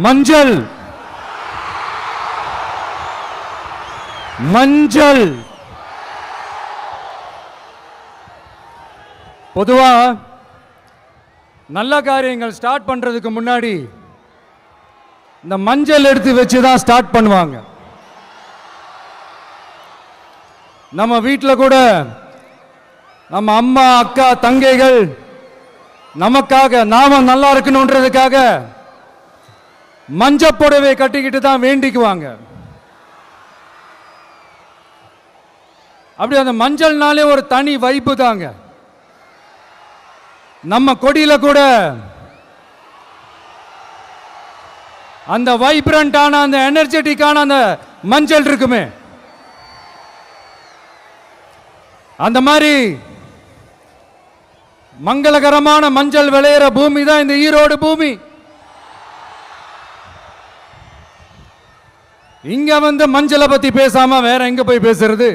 மஞ்சள் மஞ்சள் பொதுவா நல்ல காரியங்கள் ஸ்டார்ட் பண்றதுக்கு முன்னாடி இந்த மஞ்சள் எடுத்து வச்சு தான் ஸ்டார்ட் பண்ணுவாங்க. நம்ம வீட்டில் கூட நம்ம அம்மா அக்கா தங்கைகள் நமக்காக நாம நல்லா இருக்கணும்ன்றதுக்காக மஞ்சள் புடவை கட்டிக்கிட்டு தான் வேண்டிக்குவாங்க. அப்படி அந்த மஞ்சள்னாலே ஒரு தனி வைப்பு தாங்க. நம்ம கொடியில கூட அந்த வைப்ரண்டான அந்த எனர்ஜெட்டிக்கான அந்த மஞ்சள் இருக்குமே, அந்த மாதிரி மங்களகரமான மஞ்சள் விளையிற பூமி தான் இந்த ஈரோடு பூமி. இங்க வந்து மஞ்சளை பத்தி பேசாம வேற எங்க போய் பேசுறது?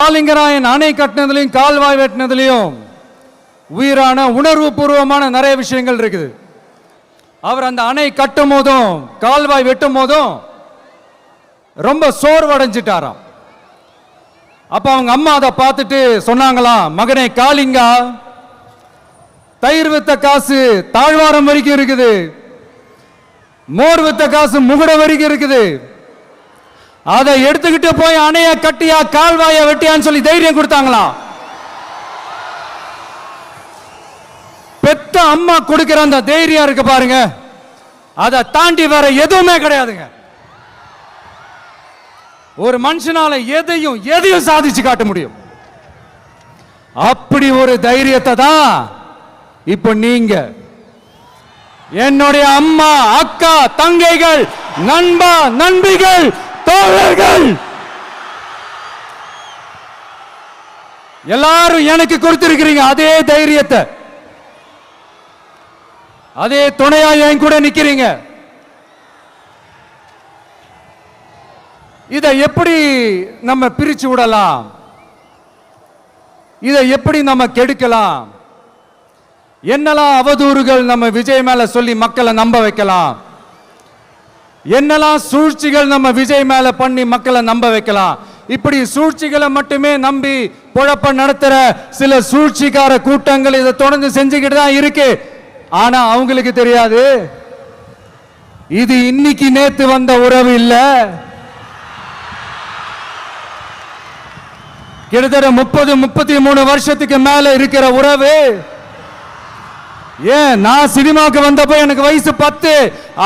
காலிங்கராயன் அணை கட்டினதுலையும் கால்வாய் வெட்டினதுலையும் உயிரான உணர்வு பூர்வமான நிறைய விஷயங்கள் இருக்குது. அவர் அந்த அணை கட்டும் போதும் கால்வாய் வெட்டும் போதும் ரொம்ப சோர்வடைஞ்சிட்டாராம். அப்ப அவங்க அம்மா அதை பார்த்துட்டு சொன்னாங்களாம், மகனே காளிங்கா, தயிர் வித்த காசு தாழ்வாரம் வரைக்கும் இருக்குது, மோர் வித்த காசு முகுட வரைக்கும் இருக்குது, அதை எடுத்துக்கிட்டு போய் அணைய கட்டியா கால்வாய வெட்டியான்னு சொல்லி தைரியம் கொடுத்தாங்களாம். பெத்த அம்மா கொடுக்கிற அந்த தைரியம் இருக்கு பாருங்க, அதை தாண்டி வேற எதுவுமே கிடையாதுங்க. ஒரு மனுஷனால எதையும் சாதிச்சு காட்ட முடியும். அப்படி ஒரு தைரியத்தை தான் இப்ப நீங்க என்னுடைய அம்மா அக்கா தங்கைகள் நண்பா நண்பிகள் தோழர்கள் எல்லாரும் எனக்கு கொடுத்திருக்கிறீங்க. அதே தைரியத்தை, அதே துணையா என் கூட நிக்கிறீங்க. இதை எப்படி நம்ம பிரிச்சு விடலாம்? இதை எப்படி நம்ம கெடுக்கலாம்? என்னெல்லாம் அவதூறுகள் நம்ம விஜய் மேல சொல்லி மக்களை நம்ப வைக்கலாம்? என்னெல்லாம் சூழ்ச்சிகள் நம்ம விஜய் மேல பண்ணி மக்களை நம்ப வைக்கலாம்? இப்படி சூழ்ச்சிகளை மட்டுமே நம்பி குழப்ப நடத்துற சில சூழ்ச்சிக்கார கூட்டங்கள் இதை தொடர்ந்து செஞ்சுக்கிட்டு தான் இருக்கு. ஆனா அவங்களுக்கு தெரியாது, இது இன்னைக்கு நேத்து வந்த உறவு இல்ல. கிட்டத்தட்ட 30-33 வருஷத்துக்கு மேல இருக்கிற உறவு. ஏன் நான் சினிமாவுக்கு வந்தப்போ எனக்கு வயசு 10,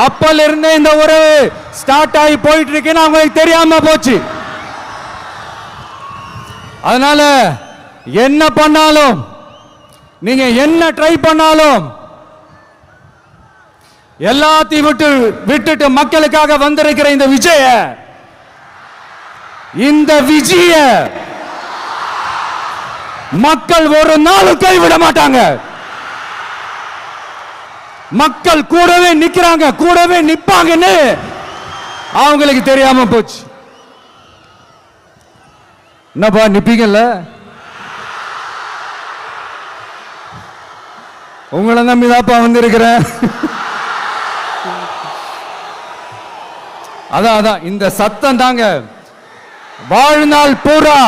அப்பல இருந்தே இந்த உறவு ஸ்டார்ட் ஆகி போயிட்டு இருக்குன்னு அவங்களுக்கு தெரியாம போச்சு. அதனால என்ன பண்ணாலும், நீங்க என்ன ட்ரை பண்ணாலும், எல்லாத்தையும் விட்டுட்டு மக்களுக்காக வந்திருக்கிற இந்த விஜய மக்கள் ஒரு நாளும் கைவிட மாட்டாங்க. மக்கள் கூடவே நிக்கிறாங்க, கூடவே நிப்பாங்கன்னு அவங்களுக்கு தெரியாம போச்சு. என்னப்பா நிப்பீங்கல்ல? உங்களை நம்பிதாப்பா வந்திருக்கிறேன். அதான் இந்த சத்தம் தாங்க வாழ்நாள் பூரா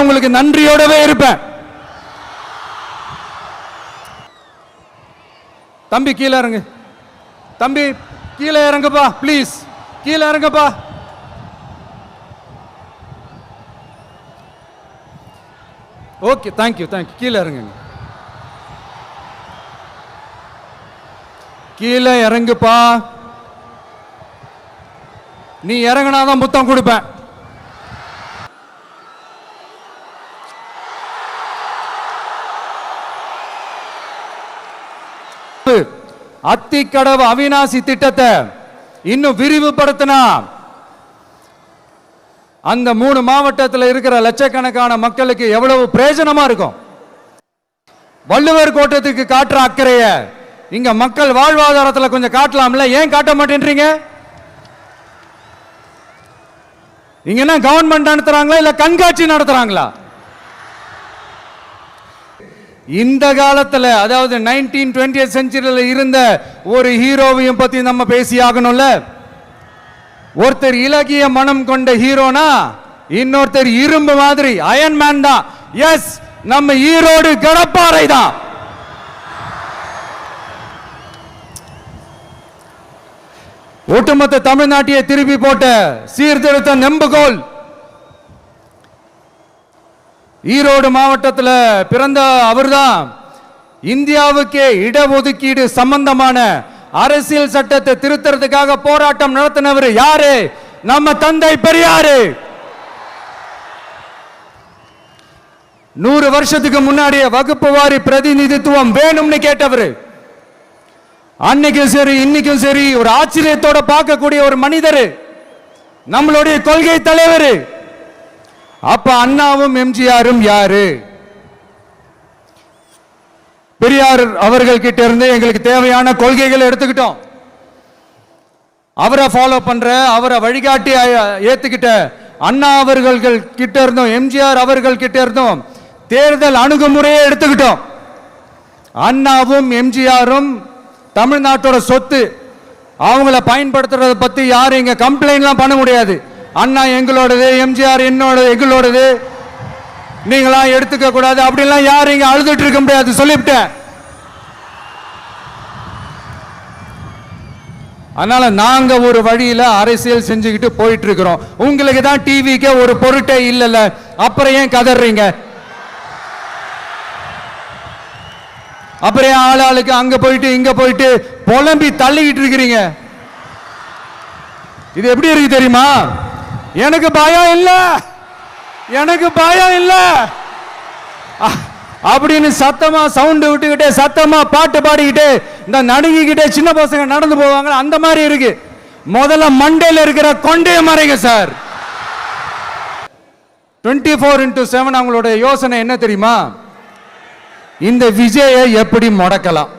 உங்களுக்கு நன்றியோடவே இருப்பேன். தம்பி கீழே இறங்கு, தம்பி கீழே இறங்குப்பா, பிளீஸ் கீழே இறங்குப்பா. ஓகே, தேங்க்யூ கீழே இறங்குங்க, கீழே இறங்குப்பா. நீ இறங்கினாதான் புத்தம் கொடுப்பேன். அத்திக்கடவு அவிநாசி திட்டத்தை இன்னும் விரிவுபடுத்தினா அந்த 3 மாவட்டத்தில் இருக்கிற லட்சக்கணக்கான மக்களுக்கு எவ்வளவு பிரயோஜனமா இருக்கும். வள்ளுவர் கோட்டத்துக்கு காட்டுற அக்கறைய இங்க மக்கள் வாழ்வாதாரத்தில் கொஞ்சம் காட்டலாம்ல, ஏன் காட்ட மாட்டேன்றீங்க? இங்க என்ன கவர்மெண்ட் நடத்துறாங்களா இல்ல கண்காட்சி நடத்துறாங்களா? இந்த காலத்துல அதாவது 1920th செஞ்சுரியில் இருந்த ஒரு ஹீரோவையும் பத்தி நம்ம பேசி ஆகணும்ல. ஒருத்தர் இலகிய மனம் கொண்ட ஹீரோனா இன்னொருத்தர் இரும்பு மாதிரி அயன் மேன் தான். எஸ், நம்ம ஈரோடு கடப்பாறை தான். ஒட்டுமொத்த தமிழ்நாட்டையே திருப்பி போட்ட சீர்திருத்த நெம்புகோல். ஈரோடு மாவட்டத்தில் பிறந்த அவர்தான் இந்தியாவுக்கே இடஒதுக்கீடு சம்பந்தமான அரசியல் சட்டத்தை திருத்தறதுக்காக போராட்டம் நடத்தினவர் யாரு? நம்ம தந்தை பெரியாரு. 100 வருஷத்துக்கு முன்னாடியே வகுப்பு வாரி பிரதிநிதித்துவம் வேணும்னு கேட்டவர். அன்னைக்கும் சரி இன்னைக்கும் சரி ஒரு ஆச்சரியத்தோட பார்க்கக்கூடிய ஒரு மனிதர், நம்மளுடைய கொள்கை தலைவர். அப்ப அண்ணாவும் எம்ஜிஆரும் யாரு? பெரியார் அவர்கள் கிட்ட இருந்து எங்களுக்கு தேவையான கொள்கைகளை எடுத்துக்கிட்டோம். அவரை ஃபாலோ பண்ற, அவரை வழிகாட்டி ஏத்துக்கிட்ட அண்ணா அவர்கள் கிட்ட இருந்தோம், எம்ஜிஆர் அவர்கள் கிட்ட இருந்தோம் தேர்தல் அணுகுமுறையை எடுத்துக்கிட்டோம். அண்ணாவும் எம்ஜிஆரும் தமிழ்நாட்டோட சொத்து. அவங்கள பயன்படுத்துறத பத்தி யாரும் இங்க கம்ப்ளைண்ட்லாம் பண்ண முடியாது. அண்ணா எங்களோடது, எம்ஜிஆர் எங்களோடது, நீங்களா எடுத்துக்க கூடாது அப்படிலாம் யாரும் இங்க அழுதுட்டு இருக்க முடியாது, சொல்லிவிட்டேன். அதனால நாங்க ஒரு வழியில அரசியல் செஞ்சுக்கிட்டு போயிட்டு இருக்கிறோம். உங்களுக்கு தான் டிவிக்கு ஒரு பொருட்டே இல்லைல்ல, அப்புறம் ஏன் கதறீங்க? அப்புறம் ஆளாளுக்கு அங்க போயிட்டு இங்க போயிட்டு புலம்பி தள்ளிக்கிட்டு இருக்கிறீங்க. இது எப்படி இருக்கு தெரியுமா? எனக்கு பயம் இல்ல, எனக்கு பயம் இல்ல அப்படின்னு சத்தமா சவுண்ட் விட்டுக்கிட்டே சத்தமா பாட்டு பாடிக்கிட்டு இந்த நடுங்கிக்கிட்டே சின்ன பசங்க நடந்து போவாங்க, அந்த மாதிரி இருக்கு. முதல்ல மண்டையில் இருக்கிற கொண்டே மறைங்க சார். 24/7 அவங்களோட யோசனை என்ன தெரியுமா? இந்த விஜயை எப்படி முடக்கலாம்,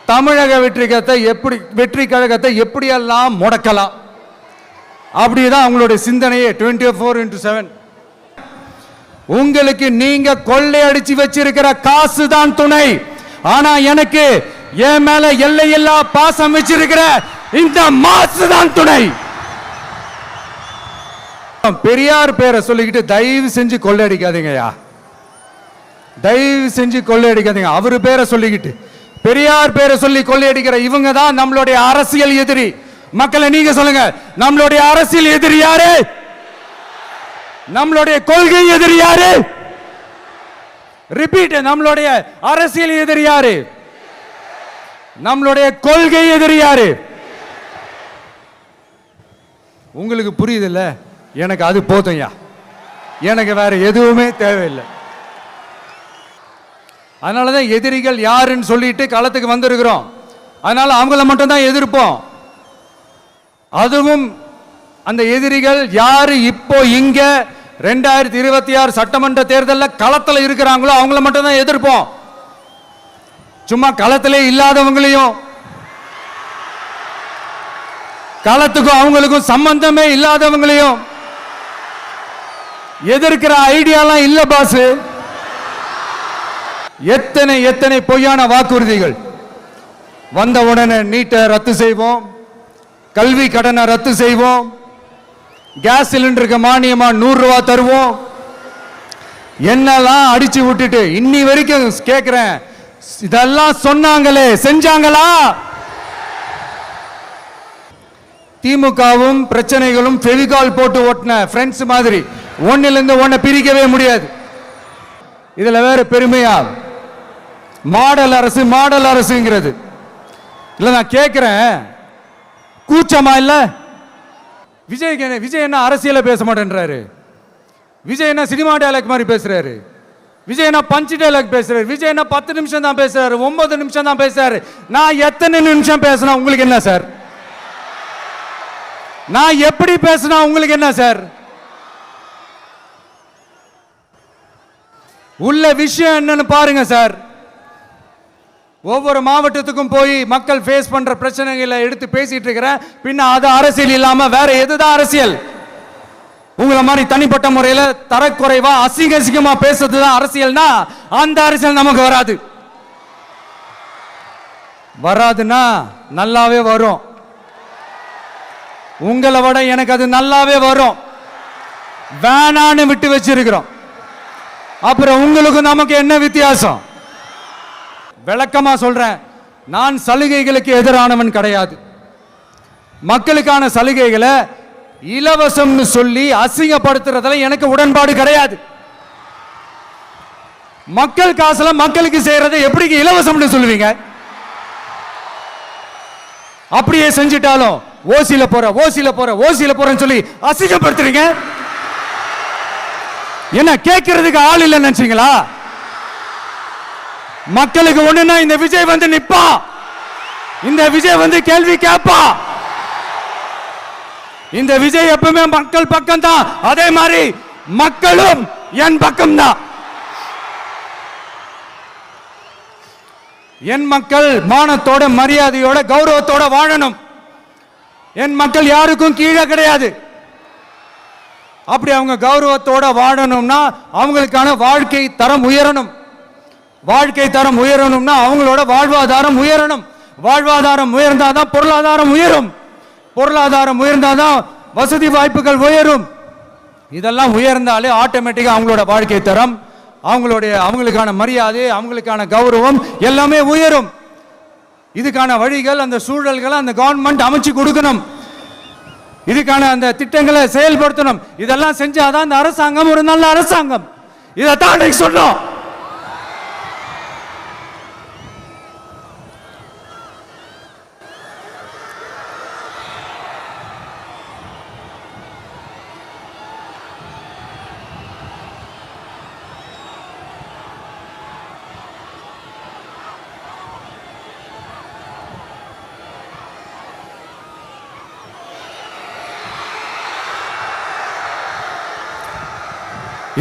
தமிழக வெற்றி கழகத்தை எப்படியெல்லாம் முடக்கலாம், அப்படிதான் அவங்களுடைய சிந்தனையே 24/7. உங்களுக்கு நீங்க கொள்ளையடிச்சு வச்சிருக்கிற காசு தான் துணை, ஆனா எனக்கு என் மேல எல்லையில்லா பாசம் வச்சிருக்கிற இந்த மாசு தான் துணை. பெரியார் பேரை சொல்லிக்கிட்டு தயவு செஞ்சு கொள்ளையடிக்காதீங்கயா, தயவு செஞ்சு கொள்ளையடிக்காதீங்க. அவரு பேரை சொல்லிக்கிட்டு பெரியார் பேரை சொல்லி கொள்ளையடிக்கிற இவங்க தான் நம்மளுடைய அரசியல் எதிரி. மக்களை நீங்க சொல்லுங்க, நம்மளுடைய அரசியல் எதிரி யாரு? நம்மளுடைய கொள்கை எதிரி யாரு? ரிப்பீட், நம்மளுடைய அரசியல் எதிரி யாரு? நம்மளுடைய கொள்கை எதிரி யாரு? உங்களுக்கு புரியுது இல்ல? எனக்கு அது போதும்யா, எனக்கு வேற எதுவுமே தேவையில்லை. அதனாலதான் எதிரிகள் யாருன்னு சொல்லிட்டு களத்துக்கு வந்திருக்கிறோம். அதனால அவங்கள மட்டும் தான் எதிர்ப்போம். அதுவும் அந்த எதிரிகள் யாரு இப்போ இங்க 2026 சட்டமன்ற தேர்தலில் களத்தில் இருக்கிறாங்களோ அவங்கள மட்டும் தான் எதிர்ப்போம். சும்மா களத்திலே இல்லாதவங்களையும், களத்துக்கும் அவங்களுக்கும் சம்பந்தமே இல்லாதவங்களையும் எதிர்க்கிற ஐடியாலாம் இல்ல பாஸ். எத்தனை எத்தனை பொய்யான வாக்குறுதிகள். வந்த உடனே நீட்டை ரத்து செய்வோம், கல்வி கடனை ரத்து செய்வோம், கேஸ் சிலிண்டருக்கு மானியமா 100 ரூபாய் தருவோம், என்னெல்லாம் அடிச்சு விட்டுட்டு இன்னி வரைக்கும் கேட்கிறேன், இதெல்லாம் சொன்னாங்களே செஞ்சாங்களா? திமுகவும் பிரச்சனைகளும் ஃபெவிகால் போட்டு ஓட்டின ஃப்ரெண்ட்ஸ் மாதிரி ஒன்னிலிருந்து ஒன்னை பிரிக்கவே முடியாது. இதுல வேற பெருமையா மாடல் அரசு மாடல் அரசுங்கிறது இல்ல. நான் கேட்கிறேன், கூச்சமா இல்ல? விஜய் என்ன அரசியல பேச மாட்டேன்றாரு, விஜய் என்ன சினிமா டயலாக் மாதிரி பேசுறாரு, விஜய் என்ன பஞ்ச் டயலாக் பேசுறாரு, விஜய் என்ன 10 நிமிஷம் தான் பேசுறாரு, 9 நிமிஷம் தான் பேசுறாரு. நான் எத்தனை நிமிஷம் பேசினா உங்களுக்கு என்ன சார்? நான் எப்படி பேசினா உங்களுக்கு என்ன சார்? உள்ள விஷயம் என்னன்னு பாருங்க சார். ஒவ்வொரு மாவட்டத்துக்கும் போய் மக்கள் ஃபேஸ் பண்ற பிரச்சனைகளை எடுத்து பேசிட்டு இருக்கிறேன். பின்ன அது அரசியல் இல்லாம வேற எதுதான் அரசியல்? உங்களை மாதிரி தனிப்பட்ட முறையில் தரக்குறைவா அசிங்கமா பேசுறதுதான் அரசியல்னா அந்த அரசியல் நமக்கு வராது. வராதுன்னா நல்லாவே வரும். உங்களை விட எனக்கு அது நல்லாவே வரும். வேணான்னு விட்டு வச்சிருக்கிறோம். அப்புறம் உங்களுக்கு நமக்கு என்ன வித்தியாசம்? விளக்கமா சொல்றேன், நான் சலுகைகளுக்கு எதிரானவன் கிடையாது. மக்களுக்கான சலுகைகளை இலவசம்னு சொல்லி அசிங்கப்படுத்துறதுல எனக்கு உடன்பாடு கிடையாது. மக்கள் காசுல மக்களுக்கு செய்யறதை எப்படி இலவசம்னு சொல்லுவீங்க? அப்படியே செஞ்சிட்டாலும் ஓசில போறேன்னு சொல்லி அசிங்கப்படுத்துறீங்க. என்ன கேட்கறதுக்கு ஆள் இல்லைன்னு நினைச்சீங்களா? மக்களுக்கு ஒண்ணுன்னா இந்த விஜய் வந்து நிப்பா, இந்த விஜய் வந்து கேள்வி கேட்பா. இந்த விஜய் எப்பவுமே மக்கள் பக்கம் தான், அதே மாதிரி மக்களும் என் பக்கம் தான். என் மக்கள் மானத்தோட மரியாதையோட கௌரவத்தோட வாழணும். என் மக்கள் யாருக்கும் கீழே கிடையாது. அப்படி அவங்க கௌரவத்தோட வாழணும்னா அவங்களுக்கான வாழ்க்கை தரம் உயரணும். வாழ்க்கை தரம் உயரணும்னா அவங்களோட வாழ்வாதாரம் உயரணும். வாழ்வாதாரம் உயர்ந்தாதான் பொருளாதாரம் உயரும். பொருளாதாரம் உயர்ந்தாதான் வசதி வாய்ப்புகள் உயரும். இதெல்லாம் உயர்ந்தாலே ஆட்டோமேட்டிக்கா அவங்களோட வாழ்க்கை தரம், அவங்களுக்கான மரியாதை, அவங்களுக்கான கௌரவம் எல்லாமே உயரும். இதுக்கான வழிகள், அந்த சூழல்களை அந்த கவர்மெண்ட் அமைச்சு கொடுக்கணும். இதுக்கான அந்த திட்டங்களை செயல்படுத்தணும். இதெல்லாம் செஞ்சாதான் அந்த அரசாங்கம் ஒரு நல்ல அரசாங்கம். இதைத்தான் சொன்னோம்.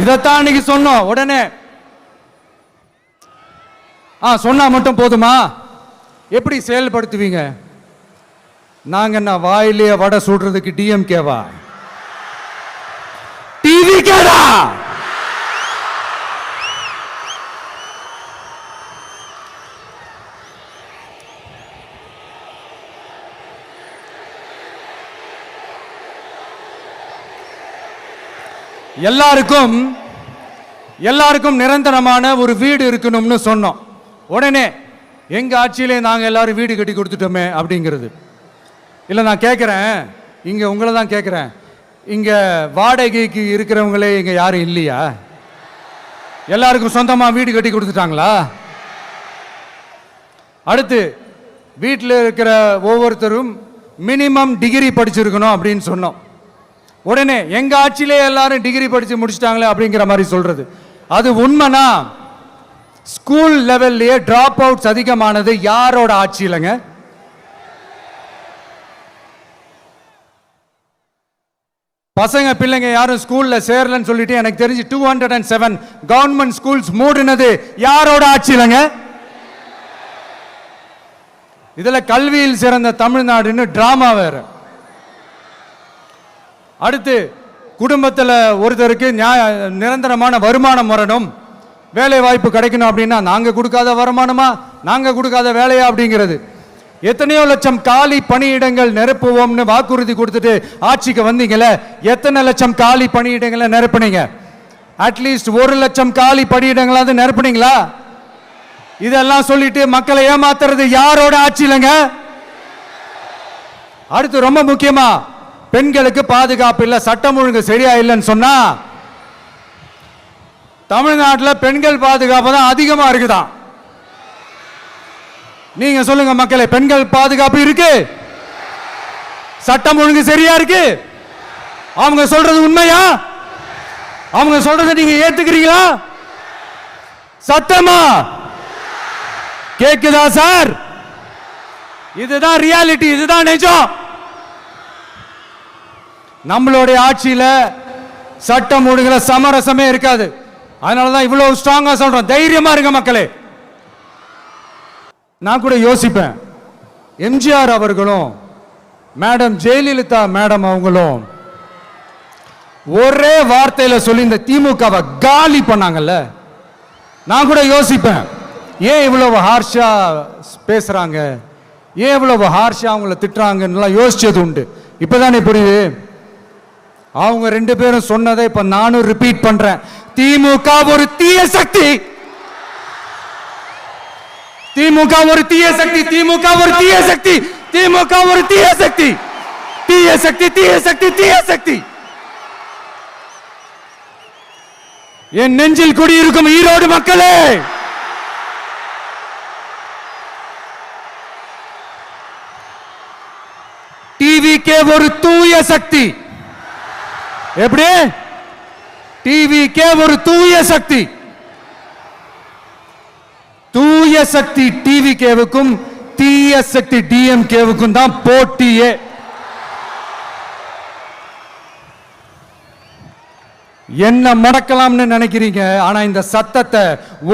இதைத்தான் இன்னைக்கு சொன்னோம். உடனே சொன்னா மட்டும் போதுமா? எப்படி செயல்படுத்துவீங்க? நாங்க என்ன வாயிலேயே வடை சுடுறதுக்கு டிஎம்கேவா? டிவிகேடா? எல்லாருக்கும் நிரந்தரமான ஒரு வீடு இருக்கணும்னு சொன்னோம். உடனே எங்க ஆட்சியிலே நாங்க எல்லாரும் வீடு கட்டி கொடுத்துட்டோமே அப்படிங்கிறது இல்ல. நான் கேட்கிறேன், இங்க உங்களை தான் கேட்கிறேன், இங்க வாடகைக்கு இருக்கிறவங்களே இங்க யாரும் இல்லையா? எல்லாருக்கும் சொந்தமா வீடு கட்டி கொடுத்துட்டாங்களா? அடுத்து வீட்டில் இருக்கிற ஒவ்வொருத்தரும் மினிமம் டிகிரி படிச்சிருக்கணும் அப்படின்னு சொன்னோம். உடனே எங்க ஆட்சியிலே எல்லாரும் டிகிரி படிச்சு முடிச்சிட்டாங்களே அப்படிங்கிற மாதிரி சொல்றது அது உண்மைனா? ஸ்கூல் லெவல்லையே டிராப் அவுட்ஸ் அதிகமானது யாரோட ஆட்சியிலங்க? பசங்க பிள்ளைங்க யாரும் ஸ்கூல்ல சேரலன்னு சொல்லிட்டு எனக்கு தெரிஞ்சு 207 கவர்மெண்ட் ஸ்கூல்ஸ் மூடினது யாரோட ஆட்சியிலங்க? இதுல கல்வியில் சிறந்த தமிழ்நாடுன்னு டிராமா வேற. அடுத்து குடும்பத்தில் ஒருத்தருக்கு நிரந்தரமான வருமானம் வரணும், வேலை வாய்ப்பு கிடைக்கணும் அப்படின்னா நாங்க கொடுக்காத வருமானமா, நாங்க கொடுக்காத வேலையா அப்படிங்கிறது. எத்தனையோ லட்சம் காலி பணியிடங்கள் நிரப்புவோம்னு வாக்குறுதி கொடுத்துட்டு ஆட்சிக்கு வந்தீங்கல்ல, எத்தனை லட்சம் காலி பணியிடங்களை நிரப்புனீங்க? அட்லீஸ்ட் 1 லட்சம் காலி பணியிடங்களாவது நிரப்புனீங்களா? இதெல்லாம் சொல்லிட்டு மக்களை ஏமாத்துறது யாரோட ஆட்சியிலங்க? அடுத்து ரொம்ப முக்கியமா, பெண்களுக்கு பாதுகாப்பு இல்லை, சட்டம் ஒழுங்கு சரியா இல்லைன்னு சொன்னா தமிழ்நாட்டில் பெண்கள் பாதுகாப்பு தான் அதிகமா இருக்குதான். நீங்க சொல்லுங்க மக்களே, பெண்கள் பாதுகாப்பு இருக்கு? சட்டம் ஒழுங்கு சரியா இருக்கு? அவங்க சொல்றது உண்மையா? அவங்க சொல்றதை நீங்க ஏத்துக்கிறீங்களா? சத்தமா கேக்குதா சார்? இதுதான் ரியாலிட்டி, இதுதான் நிஜம். நம்மளுடைய ஆட்சியில சட்டம் ஒழுங்குல சமரசமே இருக்காது. அதனாலதான் இவ்வளவு ஸ்ட்ராங்கா சொல்றோம், தைரியமா இருங்க மக்களே. நான் கூட யோசிப்பேன், எம்ஜிஆர் அவர்களும் மேடம் ஜெயலலிதா மேடம் அவங்களும் ஒரே வார்த்தையில சொல்லி இந்த திமுகவை காலி பண்ணாங்கல்ல. நான் கூட யோசிப்பேன், ஏன் இவ்வளவு ஹார்ஷா பேசுறாங்க, ஏன் இவ்வளவு ஹார்ஷா அவங்கள திட்டுறாங்கன்னு யோசிச்சது உண்டு. இப்பதானே புரியுது. அவங்க ரெண்டு பேரும் சொன்னதை இப்ப நானும் ரிப்பீட் பண்றேன். திமுக ஒரு தீய சக்தி, திமுக ஒரு தீய சக்தி, திமுக ஒரு தீய சக்தி, திமுக ஒரு தீய சக்தி, தீய சக்தி, தீய சக்தி, தீய சக்தி. என் நெஞ்சில் குடியிருக்கும் ஈரோடு மக்களே, டிவிகே ஒரு தூய சக்தி. எப்படி? டிவிகே ஒரு தூய சக்தி. தூய சக்தி டிவிகேவுக்கும் தீய சக்தி டிஎம்கேவுக்கும் தான் போட்டியே. என்ன முடக்கலாம்னு நினைக்கிறீங்க, ஆனா இந்த சத்தத்தை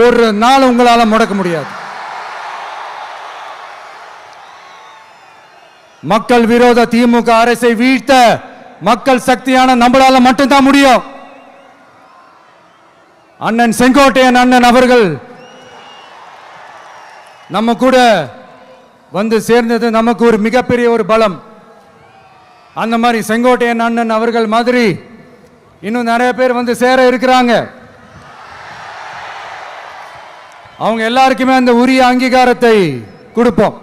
ஒரு நாள் உங்களால முடக்க முடியாது. மக்கள் விரோத திமுக அரசை வீழ்த்த மக்கள் சக்தியான நம்மளால மட்டும்தான் முடியும். அண்ணன் செங்கோட்டையன் அண்ணன் அவர்கள் நம்ம கூட வந்து சேர்ந்தது நமக்கு ஒரு மிகப்பெரிய ஒரு பலம். அந்த மாதிரி செங்கோட்டையன் அண்ணன் அவர்கள் மாதிரி இன்னும் நிறைய பேர் வந்து சேர இருக்கிறாங்க. அவங்க எல்லாருக்குமே அந்த உரிய அங்கீகாரத்தை கொடுப்போம்.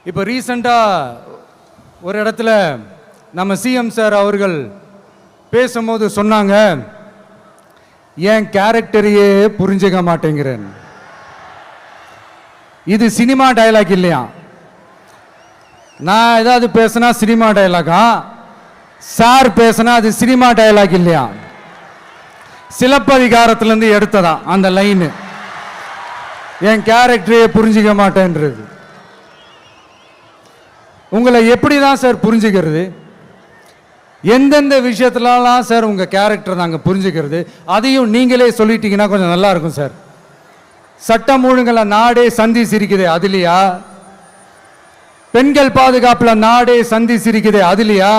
இப்போ ரீசண்டா ஒரு இடத்துல நம்ம சிஎம் சார் அவர்கள் பேசும்போது சொன்னாங்க, என் கேரக்டரையே புரிஞ்சுக்க மாட்டேங்கிறேன். இது சினிமா டயலாக் இல்லையா? நான் ஏதாவது பேசினா சினிமா டயலாகா, சார் பேசினா அது சினிமா டயலாக் இல்லையா? சிலப்பதிகாரத்திலிருந்து எடுத்ததா அந்த லைன், என் கேரக்டரையே புரிஞ்சிக்க மாட்டேன்றது. உங்களை எப்படி தான் சார் புரிஞ்சுக்கிறது? எந்தெந்த விஷயத்துலலாம் சார் உங்க கேரக்டர் நாங்கள் புரிஞ்சுக்கிறது? அதையும் நீங்களே சொல்லிட்டீங்கன்னா கொஞ்சம் நல்லா இருக்கும் சார். சட்டம் ஒழுங்குல நாடே சந்தி சிரிக்குது அதுலையா? பெண்கள் பாதுகாப்புல நாடே சந்தி சிரிக்குது அதுலையா?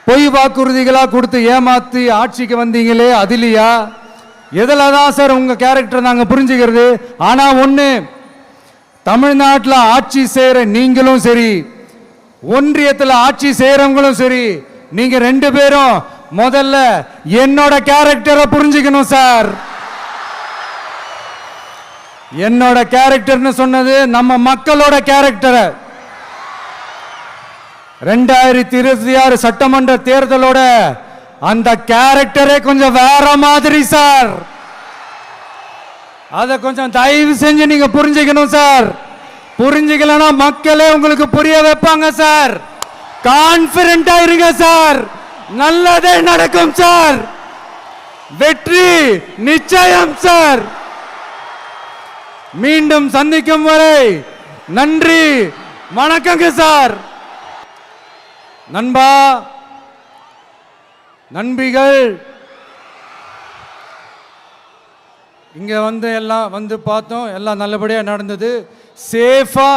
பொய் வாக்குறுதிகளா கொடுத்து ஏமாத்தி ஆட்சிக்கு வந்தீங்களே அதுலையா? எதில் தான் சார் உங்க கேரக்டர் நாங்கள் புரிஞ்சுக்கிறது? ஆனா ஒன்று, தமிழ்நாட்டில் ஆட்சி செய்கிற நீங்களும் சரி, ஒன்றியத்தில் ஆட்சி செய்கிறவங்களும் சரி, நீங்க ரெண்டு பேரும் முதல்ல என்னோட கேரக்டரை புரிஞ்சுக்கணும் சார். என்னோட கேரக்டர்னு சொன்னது நம்ம மக்களோட கேரக்டரை. 2026 சட்டமன்ற தேர்தலோட அந்த கேரக்டரே கொஞ்சம் வேற மாதிரி சார். அதை கொஞ்சம் தயவு செஞ்சு நீங்க புரிஞ்சுக்கணும் சார். புரிஞ்சுக்கலன்னா மக்களே உங்களுக்கு புரிய வைப்பாங்க சார். கான்பிடென்டா இருங்க சார், நல்லதே நடக்கும் சார், வெற்றி நிச்சயம் சார். மீண்டும் சந்திக்கும் வரை நன்றி, வணக்கங்க சார். நண்பா, நண்பிகள், இங்க வந்து எல்லாம் வந்து பார்த்தோம், எல்லாம் நல்லபடியா நடந்தது. சேஃபா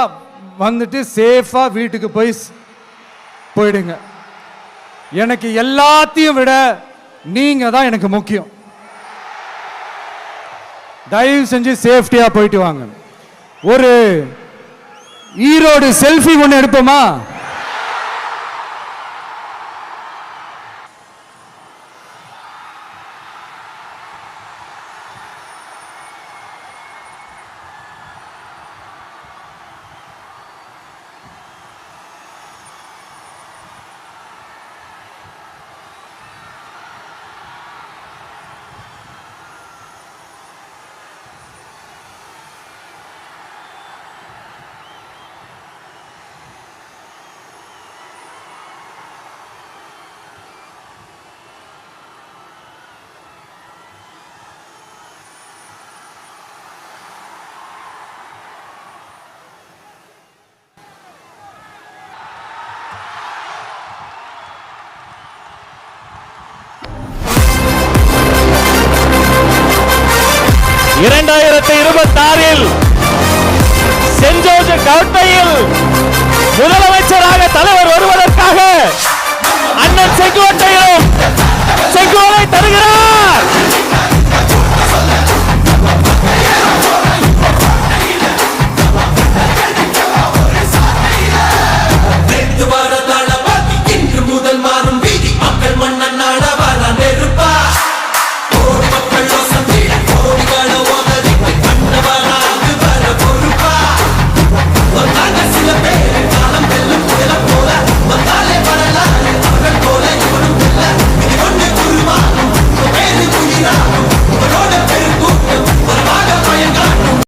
வந்துட்டு சேஃபா வீட்டுக்கு போயிடுங்க. எனக்கு எல்லாத்தையும் விட நீங்க தான் எனக்கு முக்கியம். தயவு செஞ்சு சேஃப்டியா போயிட்டு வாங்க. ஒரு ஈரோடு செல்ஃபி ஒன்று எடுப்போமா? இரண்டாயிரத்து 26 சென்ட் ஜோர்ஜ் கோட்டையில் முதலமைச்சராக தலைவர் வருவதற்காக அண்ணன் செங்கோட்டையிலும்